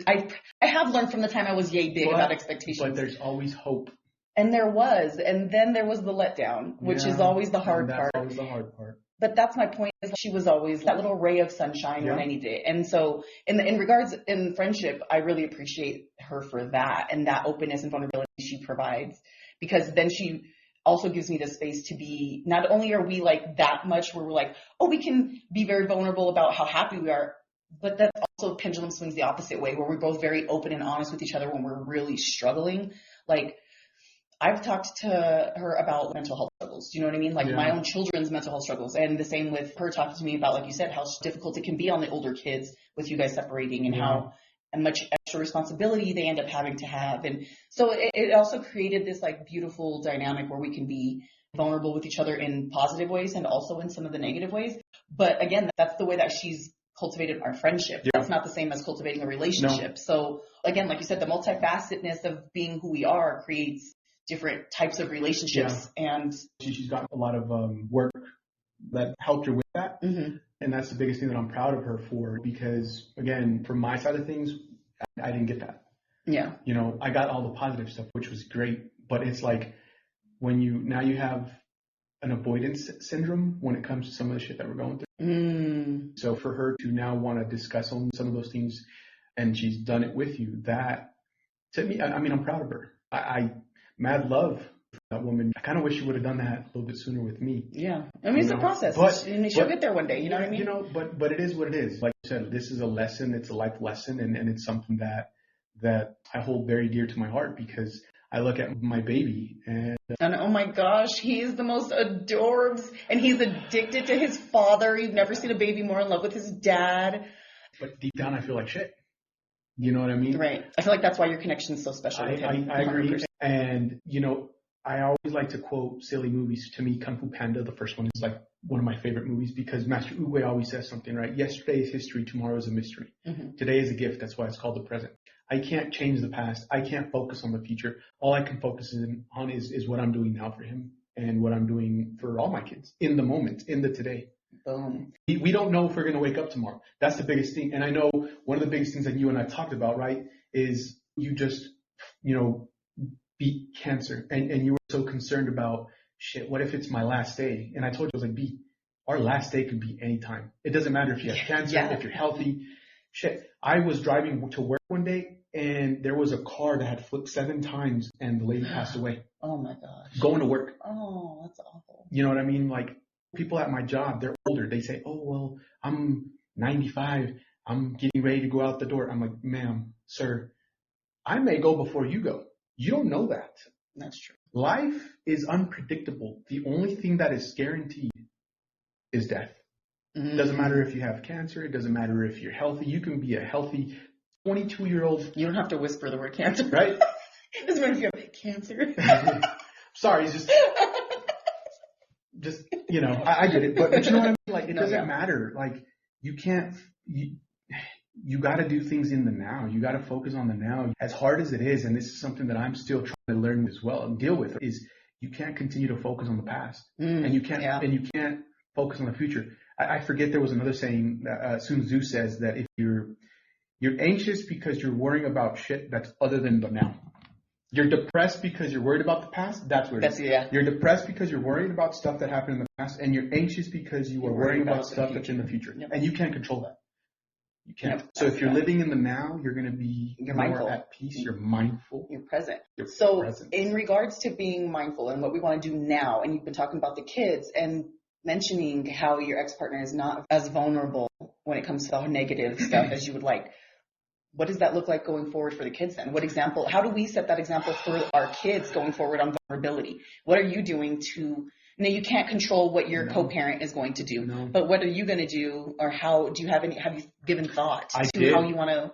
I have learned from the time I was yay big about expectations. But there's always hope. And there was, and then there was the letdown, which is always the hard part. That's always the hard part. But that's my point, is she was always that little ray of sunshine when I needed it. And so in regards in friendship, I really appreciate her for that and that openness and vulnerability she provides, because then she also gives me the space to be, not only are we like that much where we're like, oh, we can be very vulnerable about how happy we are, but that also pendulum swings the opposite way, where we're both very open and honest with each other when we're really struggling. Like, I've talked to her about mental health struggles. Do you know what I mean? Like my own children's mental health struggles. And the same with her talking to me about, like you said, how difficult it can be on the older kids with you guys separating and how much extra responsibility they end up having to have. And so it also created this like beautiful dynamic where we can be vulnerable with each other in positive ways and also in some of the negative ways. But again, that's the way that she's cultivated our friendship. It's not the same as cultivating a relationship. So again, like you said, the multifacetedness of being who we are creates different types of relationships. And she's got a lot of work that helped her with that. And that's the biggest thing that I'm proud of her for, because again, from my side of things, I didn't get that. Yeah. You know, I got all the positive stuff, which was great, but it's like when you have an avoidance syndrome when it comes to some of the shit that we're going through. So for her to now want to discuss on some of those things, and she's done it with you, that to me, I mean, I'm proud of her. I mad love for that woman. I kind of wish she would have done that a little bit sooner with me. Yeah. I mean, it's a process. And she'll get there one day. You know what I mean? You know, but it is what it is. Like you said, this is a lesson. It's a life lesson. And it's something that I hold very dear to my heart, because I look at my baby and oh my gosh, he's the most adorbs, and he's addicted to his father. You've never seen a baby more in love with his dad. But deep down, I feel like shit. You know what I mean? Right. I feel like that's why your connection is so special with him. I agree. And, you know, I always like to quote silly movies. To me, Kung Fu Panda, the first one, is like one of my favorite movies, because Master Oogway always says something, right? Yesterday is history, tomorrow is a mystery. Today is a gift. That's why it's called the present. I can't change the past. I can't focus on the future. All I can focus on is what I'm doing now for him and what I'm doing for all my kids in the moment, in the today. Boom. We don't know if we're going to wake up tomorrow. That's the biggest thing. And I know one of the biggest things that you and I talked about, right, is you just, you know, beat cancer. And you were so concerned about, shit, what if it's my last day? And I told you, I was like, B, our last day could be any time. It doesn't matter if you have cancer, if you're healthy. Shit, I was driving to work one day, and there was a car that had flipped 7 times, and the lady passed away. Oh my gosh. Going to work. Oh, that's awful. You know what I mean? Like, people at my job, they're older. They say, oh, well, I'm 95. I'm getting ready to go out the door. I'm like, ma'am, sir, I may go before you go. You don't know that. That's true. Life is unpredictable. The only thing that is guaranteed is death. It doesn't matter if you have cancer. It doesn't matter if you're healthy. You can be a healthy 22-year-old. You don't have to whisper the word cancer. Right? It doesn't matter if you have cancer. Sorry, it's just, you know, I get it. But you know what I mean? Like, it doesn't matter. Like, you can't, you got to do things in the now. You got to focus on the now. As hard as it is, and this is something that I'm still trying to learn as well and deal with, is you can't continue to focus on the past. And you can't focus on the future. I forget, there was another saying that Sun Tzu says, that if you're anxious because you're worrying about shit that's other than the now. You're depressed because you're worried about the past. That's where it is. You're depressed because you're worried about stuff that happened in the past, and you're anxious because you are worrying about stuff that's in the future. And you can't control that. You can't. So if you're living in the now, you're going to be more mindful. At peace. You're mindful. You're present. You're present. In regards to being mindful and what we want to do now, and you've been talking about the kids and mentioning how your ex-partner is not as vulnerable when it comes to the negative stuff as you would like. What does that look like going forward for the kids then? What example, how do we set that example for our kids going forward on vulnerability? What are you doing to, you can't control what your co-parent is going to do, but what are you going to do, or how do you have you given thought to how you want to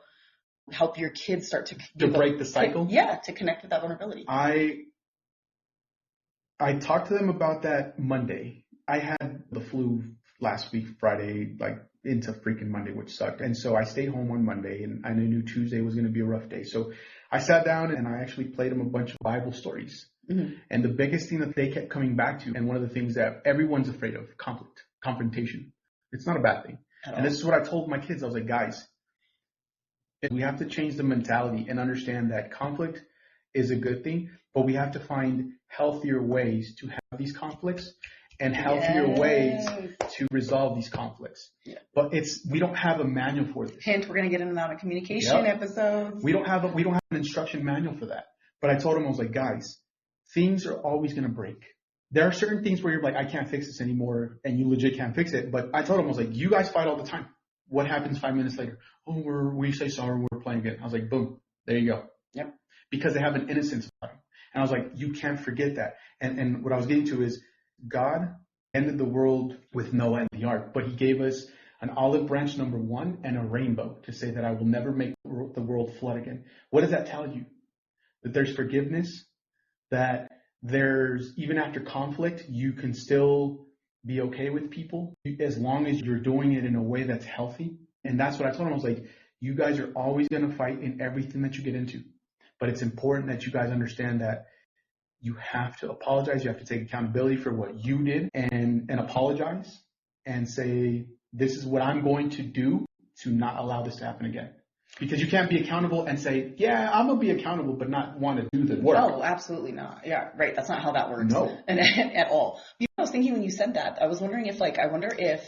help your kids start to break the cycle? To connect with that vulnerability. I talked to them about that Monday. I had the flu last week, Friday, like into freaking Monday, which sucked. And so I stayed home on Monday, and I knew Tuesday was going to be a rough day. So I sat down and I actually played them a bunch of Bible stories. Mm-hmm. And the biggest thing that they kept coming back to, and one of the things that everyone's afraid of, confrontation. It's not a bad thing. And this is what I told my kids. I was like, guys, we have to change the mentality and understand that conflict is a good thing, but we have to find healthier ways to have these conflicts and healthier ways to resolve these conflicts. Yeah. But we don't have a manual for this. Hint, we're going to get into that in communication episodes. We don't have an instruction manual for that. But I told them, I was like, guys, things are always going to break. There are certain things where you're like, I can't fix this anymore, and you legit can't fix it. But I told them, I was like, you guys fight all the time. What happens 5 minutes later? Oh, we say sorry, we're playing again. I was like, boom, there you go. Yep. Because they have an innocence about them. And I was like, you can't forget that. And what I was getting to is God ended the world with Noah and the ark, but he gave us an olive branch, number 1, and a rainbow to say that I will never make the world flood again. What does that tell you? That there's forgiveness, that there's, even after conflict, you can still be okay with people as long as you're doing it in a way that's healthy. And that's what I told him. I was like, you guys are always going to fight in everything that you get into. But it's important that you guys understand that you have to apologize. You have to take accountability for what you did and apologize and say, this is what I'm going to do to not allow this to happen again. Because you can't be accountable and say, yeah, I'm going to be accountable, but not want to do the work. No, absolutely not. Yeah, right. That's not how that works. No. And at all. You know, I was thinking when you said that, I was wondering if, I wonder if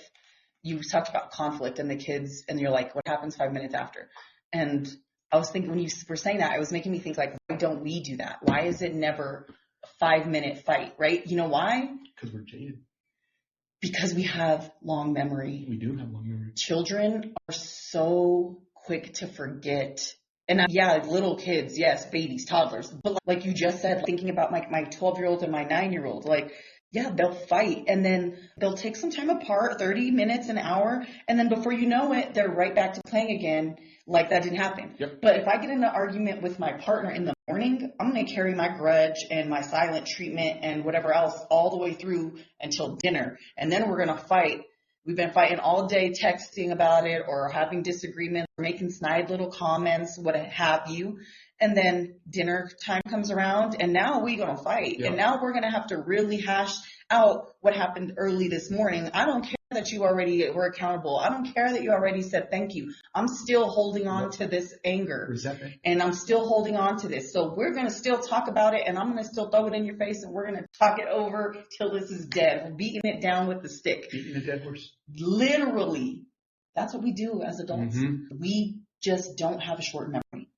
you talked about conflict and the kids and you're like, what happens 5 minutes after? And I was thinking when you were saying that, it was making me think, why don't we do that? Why is it never a 5-minute fight, right? You know why? Because we're jaded. Because we have long memory. We do have long memory. Children are so quick to forget. And little kids, yes, babies, toddlers. But like you just said, thinking about my 12-year-old and my 9-year-old, they'll fight and then they'll take some time apart, 30 minutes, an hour. And then before you know it, they're right back to playing again like that didn't happen. Yep. But if I get in an argument with my partner in the morning, I'm going to carry my grudge and my silent treatment and whatever else all the way through until dinner. And then we're going to fight. We've been fighting all day, texting about it or having disagreements, or making snide little comments, what have you. And then dinner time comes around and now we're going to fight. Yeah. And now we're going to have to really hash out what happened early this morning. I don't care that you already were accountable. I don't care that you already said thank you. I'm still holding on to this anger. Resentment. And I'm still holding on to this. So we're going to still talk about it and I'm going to still throw it in your face and we're going to talk it over till this is dead. We're beating it down with the stick. Beating a dead horse. Literally. That's what we do as adults. Mm-hmm. We just don't have a short memory.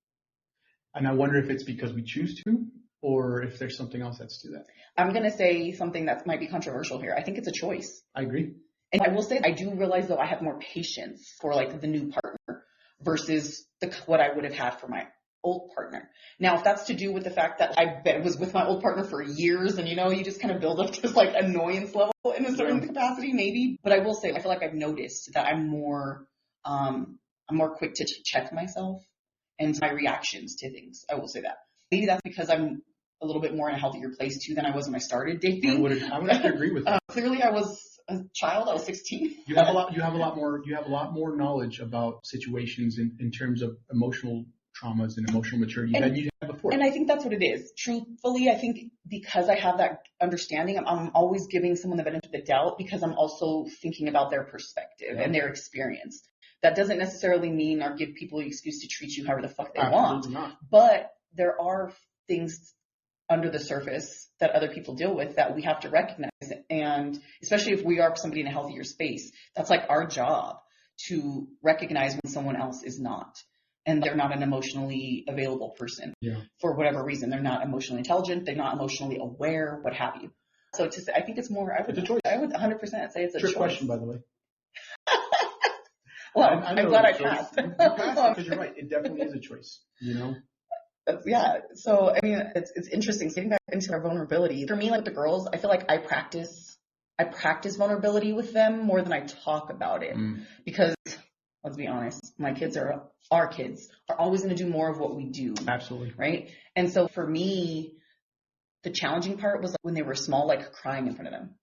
And I wonder if it's because we choose to, or if there's something else that's to that. I'm going to say something that might be controversial here. I think it's a choice. I agree. And I will say, I do realize, though, I have more patience for the new partner versus what I would have had for my old partner. Now, if that's to do with the fact that I was with my old partner for years and, you just kind of build up this annoyance level in a certain capacity, maybe. But I will say, I feel like I've noticed that I'm more quick to check myself and my reactions to things. I will say that. Maybe that's because I'm a little bit more in a healthier place too than I was when I started dating. I would have to agree with that. Clearly, I was a child. I was 16. You have a lot more knowledge about situations in terms of emotional traumas and emotional maturity than you had before. And I think that's what it is. Truthfully, I think because I have that understanding, I'm always giving someone the benefit of the doubt because I'm also thinking about their perspective and their experience. That doesn't necessarily mean or give people the excuse to treat you however the fuck they want. Not. But there are things under the surface that other people deal with that we have to recognize. And especially if we are somebody in a healthier space, that's our job to recognize when someone else is not. And they're not an emotionally available person for whatever reason. They're not emotionally intelligent. They're not emotionally aware, what have you. So I think it's more, it's a choice. I would 100% say it's a choice. Trick question, by the way. Well, I know I'm glad I it's a choice. passed. You passed because you're right. It definitely is a choice, you know? Yeah. So, I mean, it's interesting getting back into our vulnerability. For me, like the girls, I feel like I practice vulnerability with them more than I talk about it. Because let's be honest, our kids are always going to do more of what we do. Absolutely. Right. And so for me, the challenging part was when they were small, like crying in front of them.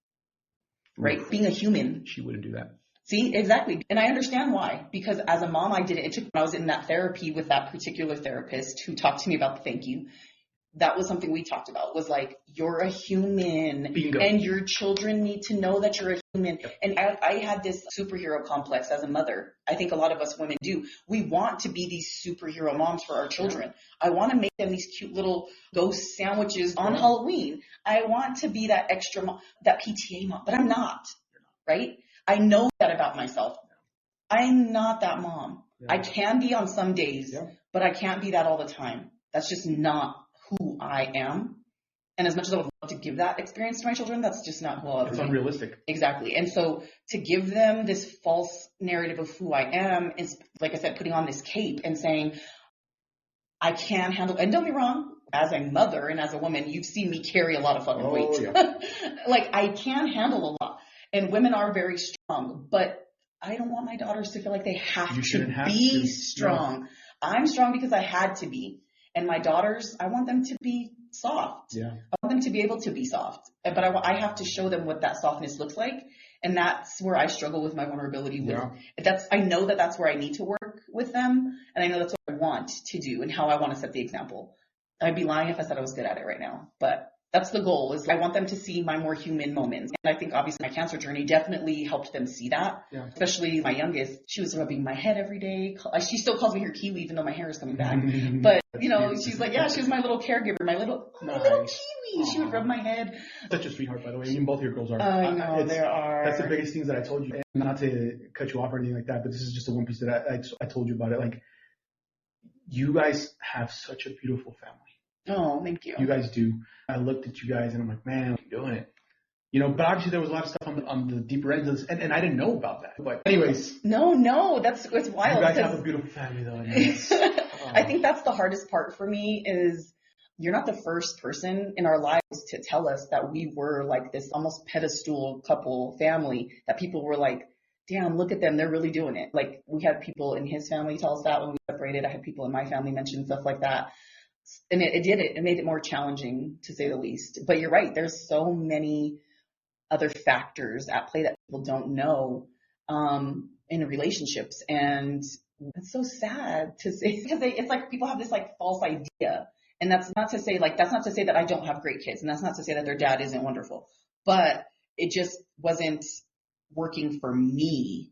Right. Oof. Being a human. She wouldn't do that. See, exactly. And I understand why, because as a mom, I did it. It took when I was in that therapy with that particular therapist who talked to me about the thank you. That was something we talked about, was like, you're a human. Bingo. And your children need to know that you're a human. Yep. And I had this superhero complex as a mother. I think a lot of us women do. We want to be these superhero moms for our children. I want to make them these cute little ghost sandwiches on Halloween. I want to be that extra mom, that PTA mom, but I'm not, right? I know that about myself. I'm not that mom. Yeah. I can be on some days, but I can't be that all the time. That's just not who I am. And as much as I would love to give that experience to my children, that's just not who I'll ever be. It's unrealistic. Exactly. And so to give them this false narrative of who I am is, like I said, putting on this cape and saying, I can handle, and don't be wrong, as a mother and as a woman, you've seen me carry a lot of fucking weight. Yeah. Like I can handle a lot. And women are very strong, but I don't want my daughters to feel like they have to be strong. No. I'm strong because I had to be. And my daughters, I want them to be soft. Yeah. I want them to be able to be soft. But I have to show them what that softness looks like. And that's where I struggle with my vulnerability. I know that that's where I need to work with them. And I know that's what I want to do and how I want to set the example. I'd be lying if I said I was good at it right now. But that's the goal, is I want them to see my more human moments. And I think obviously my cancer journey definitely helped them see that. Yeah. Especially my youngest, she was rubbing my head every day. She still calls me her Kiwi even though my hair is coming back. But, you know, she's like, yeah, she was my little caregiver, my little Kiwi. Aww. She would rub my head. Such a sweetheart, by the way. I mean, both your girls are. I know, they are. That's the biggest things that I told you. And not to cut you off or anything like that, but this is just the one piece that I told you about it. Like, you guys have such a beautiful family. Oh, thank you. You guys do. I looked at you guys and I'm like, man, I'm doing it. You know, but obviously there was a lot of stuff on the deeper end of this, and I didn't know about that. But anyways. No, it's wild. You guys have a beautiful family though. I think that's the hardest part for me is you're not the first person in our lives to tell us that we were like this almost pedestal couple family, that people were like, damn, look at them. They're really doing it. Like we had people in his family tell us that when we separated. I had people in my family mention stuff like that. And it made it more challenging, to say the least. But you're right. There's so many other factors at play that people don't know in relationships. And it's so sad to say, because it's like people have this like false idea. And that's not to say that I don't have great kids. And that's not to say that their dad isn't wonderful. But it just wasn't working for me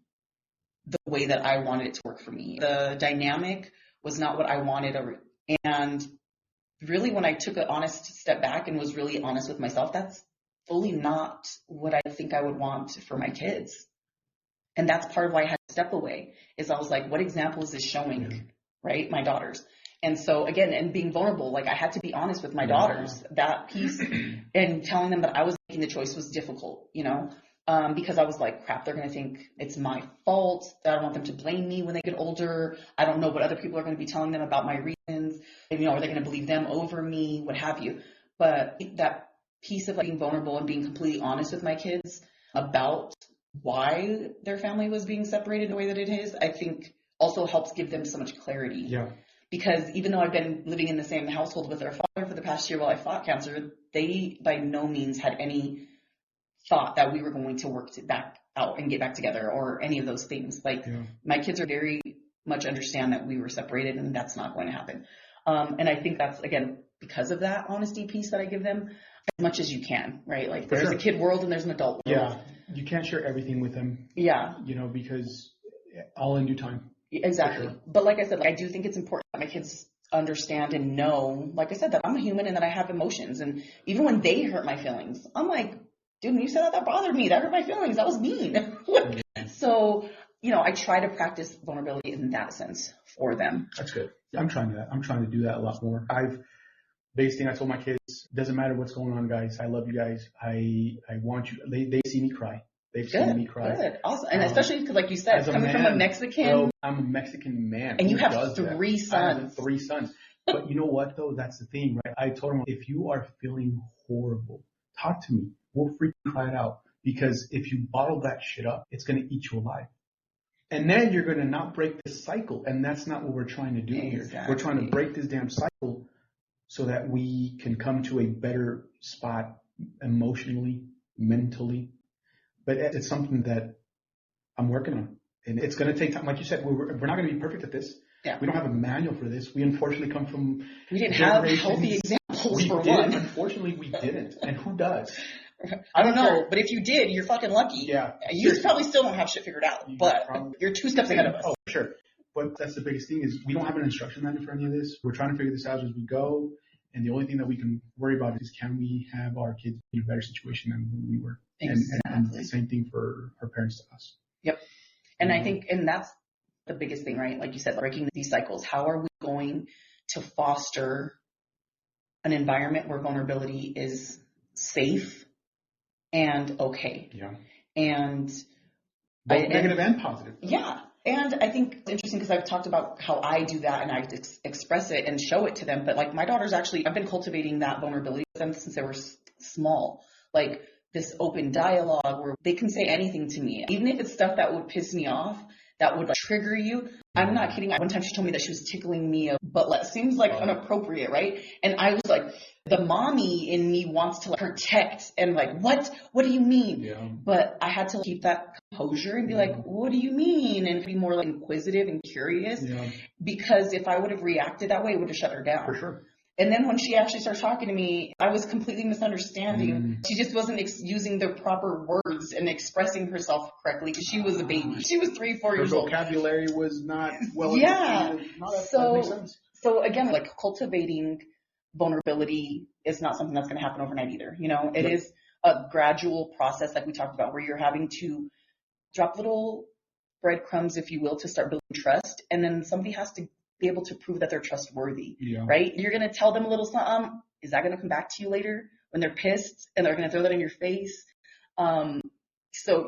the way that I wanted it to work for me. The dynamic was not what I wanted. And really, when I took an honest step back and was really honest with myself, that's fully not what I think I would want for my kids. And that's part of why I had to step away, is I was like, what example is this showing, right? My daughters. And so again, and being vulnerable, like I had to be honest with my daughters, that piece, and telling them that I was making the choice was difficult, you know, because I was like, crap, they're going to think it's my fault. I don't want them to blame me when they get older. I don't know what other people are going to be telling them about my reasons. You know, are they going to believe them over me? What have you? But that piece of like being vulnerable and being completely honest with my kids about why their family was being separated the way that it is, I think also helps give them so much clarity. Yeah. Because even though I've been living in the same household with their father for the past year while I fought cancer, they by no means had any thought that we were going to work back out and get back together or any of those things. Like my kids are very much understand that we were separated and that's not going to happen. And I think that's, again, because of that honesty piece that I give them as much as you can, right? Like there's a kid world and there's an adult world. Yeah. You can't share everything with them. Yeah. You know, because all in due time. Exactly. Sure. But like I said, I do think it's important that my kids understand and know, like I said, that I'm a human and that I have emotions. And even when they hurt my feelings, I'm like, dude, when you said that bothered me. That hurt my feelings. That was mean. So, you know, I try to practice vulnerability in that sense for them. That's good. I'm trying to do that a lot more. Biggest thing I told my kids, doesn't matter what's going on, guys. I love you guys. I want you. They see me cry. They've seen me cry. Good, awesome. And especially because, like you said, coming from a Mexican. Bro, I'm a Mexican man. And you have 3 sons. I have 3 sons. But you know what, though? That's the thing, right? I told him, if you are feeling horrible, talk to me. We'll freaking cry it out. Because if you bottle that shit up, it's going to eat you alive. And then you're going to not break this cycle. And that's not what we're trying to do here. We're trying to break this damn cycle so that we can come to a better spot emotionally, mentally. But it's something that I'm working on. And it's going to take time. Like you said, we're not going to be perfect at this. Yeah. We don't have a manual for this. We unfortunately come from. We didn't have healthy examples for one. Unfortunately, we didn't. And who does? I don't know. But if you did, you're fucking lucky. Yeah. You probably still don't have shit figured out. But you're 2 steps ahead of us. Oh, sure. But that's the biggest thing is we don't have an instruction manual for any of this. We're trying to figure this out as we go. And the only thing that we can worry about is can we have our kids in a better situation than when we were? Exactly. And the same thing for our parents to us. Yep. And I think, and that's the biggest thing, right? Like you said, breaking these cycles. How are we going to foster an environment where vulnerability is safe and okay? Yeah. And both negative and positive. Yeah. And I think it's interesting because I've talked about how I do that and I express it and show it to them. But like my daughters actually, I've been cultivating that vulnerability with them since they were small. Like this open dialogue where they can say anything to me, even if it's stuff that would piss me off, that would like, trigger you. I'm not kidding. One time she told me that she was tickling me, but it seems like inappropriate, right? And I was like, the mommy in me wants to like, protect and like, what do you mean? Yeah. But I had to keep that composure and be like, what do you mean? And be more like inquisitive and curious. Yeah. Because if I would have reacted that way, it would have shut her down. For sure. And then when she actually started talking to me, I was completely misunderstanding. She just wasn't using the proper words and expressing herself correctly because she was a baby. She was 3, 4 years old. Her vocabulary was not well. Yeah. That makes sense. So again, like cultivating vulnerability is not something that's going to happen overnight either. You know, it is a gradual process like we talked about where you're having to drop little breadcrumbs, if you will, to start building trust. And then somebody has to be able to prove that they're trustworthy, right? You're going to tell them a little something. Is that going to come back to you later when they're pissed and they're going to throw that in your face? So,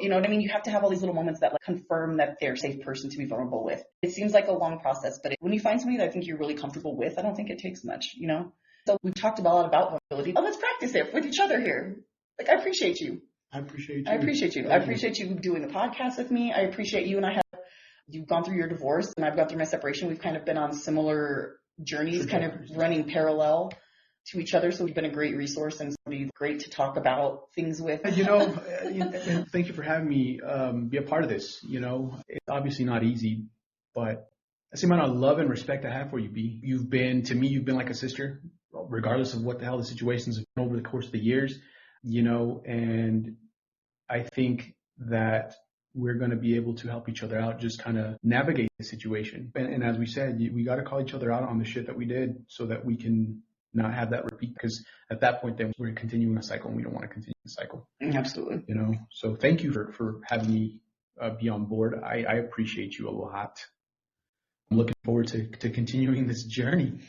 you know what I mean? You have to have all these little moments that like confirm that they're a safe person to be vulnerable with. It seems like a long process, but when you find somebody that I think you're really comfortable with, I don't think it takes much, you know? So we've talked a lot about vulnerability. Oh, let's practice it with each other here. Like, I appreciate you. I appreciate you. I appreciate you. I appreciate you doing the podcast with me. I appreciate you and I have. You've gone through your divorce and I've gone through my separation. We've kind of been on similar journeys, kind of running parallel to each other. So we've been a great resource and somebody great to talk about things with. You know, and thank you for having me be a part of this. You know, it's obviously not easy, but that's the amount of love and respect I have for you, B. You've been like a sister, regardless of what the hell the situations have been over the course of the years, you know, and I think that we're going to be able to help each other out, just kind of navigate the situation. And as we said, we got to call each other out on the shit that we did so that we can not have that repeat. Because at that point, then we're continuing a cycle and we don't want to continue the cycle. Absolutely. You know, so thank you for having me be on board. I appreciate you a lot. I'm looking forward to continuing this journey.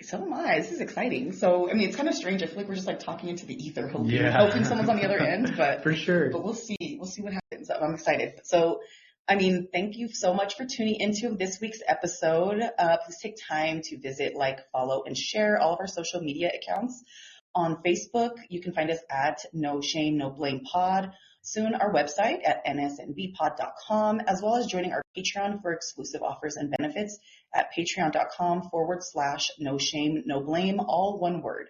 So am I. This is exciting. So, I mean, it's kind of strange. I feel like we're just like talking into the ether, hoping someone's on the other end. But for sure. But we'll see. We'll see what happens. I'm excited. So, I mean, thank you so much for tuning into this week's episode. Please take time to visit, like, follow, and share all of our social media accounts. On Facebook, you can find us at No Shame, No Blame Pod. Soon our website at nsnbpod.com, as well as joining our Patreon for exclusive offers and benefits at patreon.com/no shame, no blame, all one word.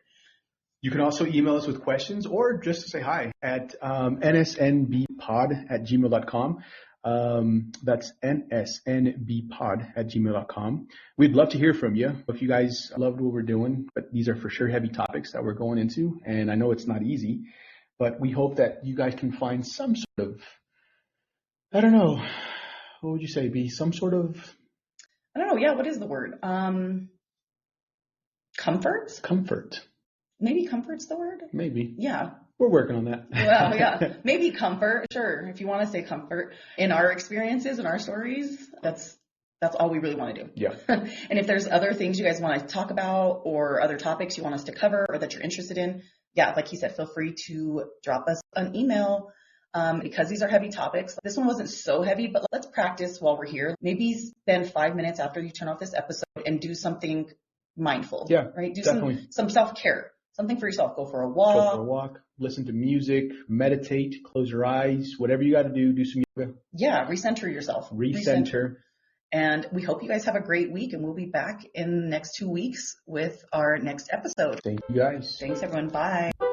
You can also email us with questions or just to say hi at nsnbpod@gmail.com. That's nsnbpod@gmail.com. We'd love to hear from you. If you guys loved what we're doing, but these are for sure heavy topics that we're going into, and I know it's not easy. But we hope that you guys can find some sort of, I don't know, what would you say, B? Some sort of... I don't know, yeah, what is the word? Comfort? Comfort. Maybe comfort's the word? Maybe. Yeah. We're working on that. Well, yeah. Maybe comfort, sure, if you want to say comfort. In our experiences and our stories, that's all we really want to do. Yeah. And if there's other things you guys want to talk about or other topics you want us to cover or that you're interested in, yeah, like you said, feel free to drop us an email because these are heavy topics. This one wasn't so heavy, but let's practice while we're here. Maybe spend 5 minutes after you turn off this episode and do something mindful. Yeah, right? Do definitely. some self-care, something for yourself. Go for a walk, listen to music, meditate, close your eyes, whatever you got to do some yoga. Yeah, recenter yourself. Recenter. And we hope you guys have a great week, and we'll be back in the next 2 weeks with our next episode. Thank you guys. Thanks, everyone. Bye.